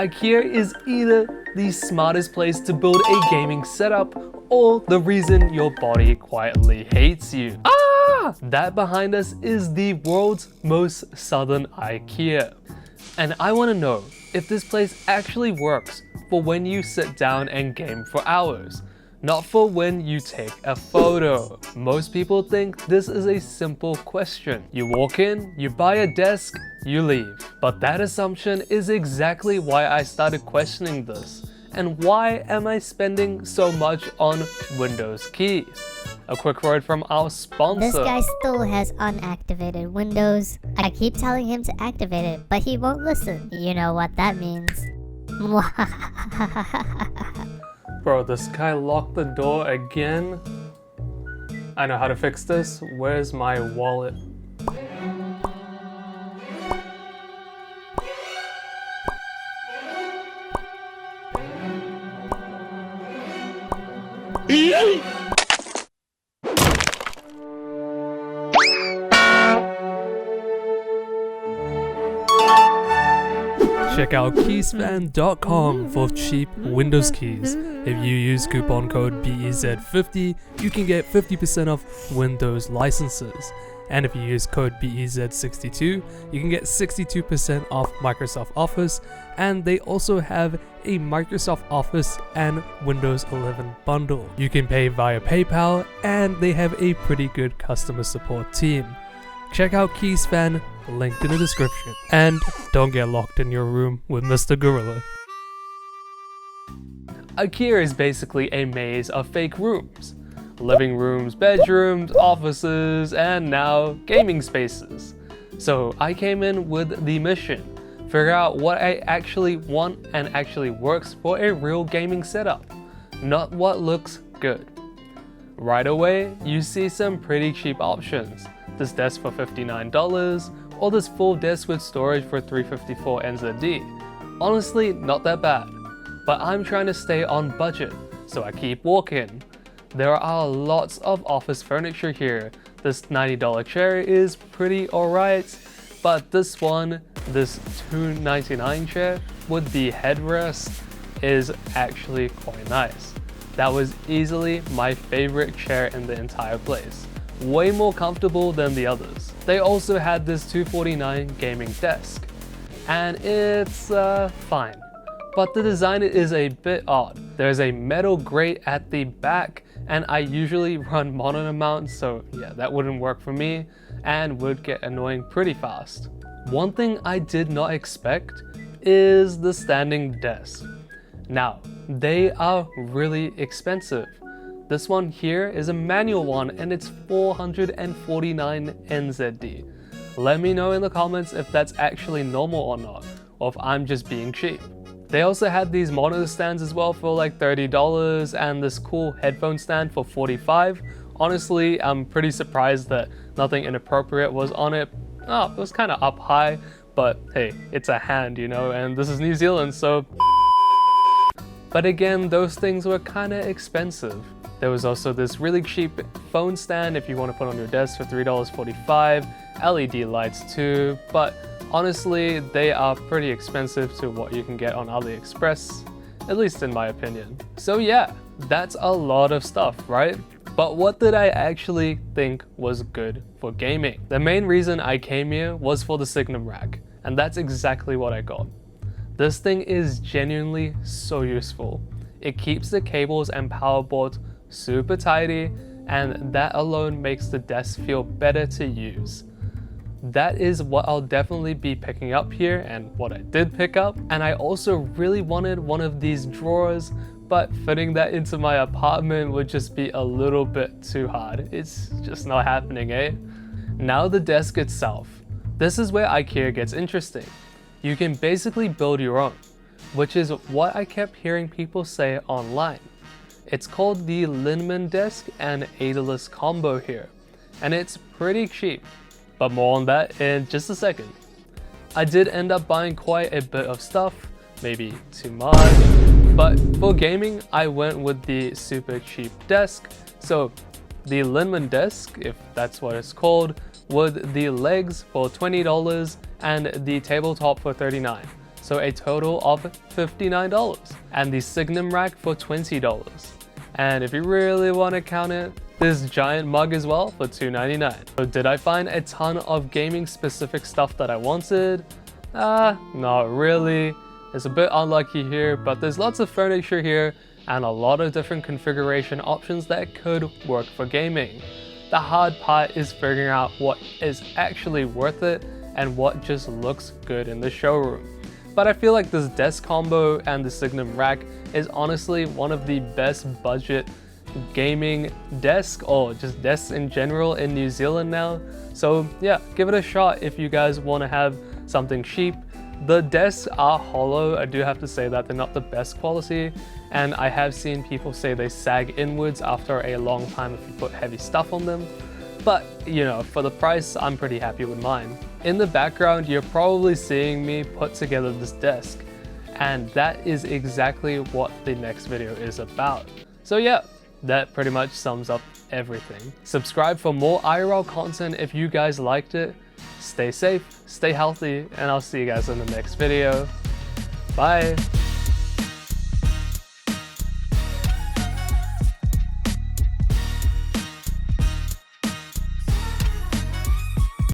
IKEA is either the smartest place to build a gaming setup or the reason your body quietly hates you. That behind us is the world's most southern IKEA. And I want to know if this place actually works for when you sit down and game for hours, not for when you take a photo. Most people think this is a simple question. You walk in, you buy a desk, you leave. But that assumption is exactly why I started questioning this. And why am I spending so much on Windows keys? A quick word from our sponsor. This guy still has unactivated Windows. I keep telling him to activate it, but he won't listen. You know what that means. Bro, this guy locked the door again? I know how to fix this. Where's my wallet? Check out keyspan.com for cheap Windows keys. If you use coupon code BEZ50, you can get 50% off Windows licenses. And if you use code BEZ62, you can get 62% off Microsoft Office, and they also have a Microsoft Office and Windows 11 bundle. You can pay via PayPal, and they have a pretty good customer support team. Check out Keyspan, linked in the description. And don't get locked in your room with Mr. Gorilla. IKEA is basically a maze of fake rooms. Living rooms, bedrooms, offices, and now gaming spaces. So I came in with the mission, figure out what I actually want and actually works for a real gaming setup, not what looks good. Right away, you see some pretty cheap options. This desk for $59, or this full desk with storage for $354 NZD. Honestly, not that bad, but I'm trying to stay on budget, so I keep walking. There are lots of office furniture here. This $90 chair is pretty alright, but this one, this $299 chair with the headrest is actually quite nice. That was easily my favorite chair in the entire place. Way more comfortable than the others. They also had this $249 gaming desk, and it's fine. But the design is a bit odd. There's a metal grate at the back, and I usually run monitor mount, so yeah, that wouldn't work for me and would get annoying pretty fast. One thing I did not expect is the standing desk. Now, they are really expensive. This one here is a manual one and it's 449 NZD. Let me know in the comments if that's actually normal or not, or if I'm just being cheap. They also had these monitor stands as well for like $30 and this cool headphone stand for $45. Honestly, I'm pretty surprised that nothing inappropriate was on it. Oh, it was kind of up high, but hey, it's a hand, you know, and this is New Zealand, so... But again, those things were kind of expensive. There was also this really cheap phone stand if you want to put on your desk for $3.45, LED lights too, but honestly, they are pretty expensive to what you can get on AliExpress, at least in my opinion. So yeah, that's a lot of stuff, right? But what did I actually think was good for gaming? The main reason I came here was for the Signum rack, and that's exactly what I got. This thing is genuinely so useful. It keeps the cables and power boards super tidy, and that alone makes the desk feel better to use. That is what I'll definitely be picking up here and what I did pick up. And I also really wanted one of these drawers, but fitting that into my apartment would just be a little bit too hard. It's just not happening, eh? Now the desk itself. This is where IKEA gets interesting. You can basically build your own, which is what I kept hearing people say online. It's called the Linneman desk and Aeolus combo here, and it's pretty cheap, but more on that in just a second. I did end up buying quite a bit of stuff, maybe too much, but for gaming I went with the super cheap desk. So the Linneman desk, if that's what it's called, with the legs for $20 and the tabletop for $39. so a total of $59, and the Signum rack for $20. And if you really want to count it, this giant mug as well for $2.99. So did I find a ton of gaming specific stuff that I wanted? Not really. It's a bit unlucky here, but there's lots of furniture here and a lot of different configuration options that could work for gaming. The hard part is figuring out what is actually worth it and what just looks good in the showroom. But I feel like this desk combo and the Signum rack is honestly one of the best budget gaming desk, or just desks in general, in New Zealand now. So yeah, give it a shot if you guys want to have something cheap. The desks are hollow. I do have to say that they're not the best quality, and I have seen people say they sag inwards after a long time if you put heavy stuff on them. But you know, for the price, I'm pretty happy with mine. In the background, you're probably seeing me put together this desk, and that is exactly what the next video is about. So yeah, that pretty much sums up everything. Subscribe for more IRL content if you guys liked it. Stay safe, stay healthy, and I'll see you guys in the next video. Bye!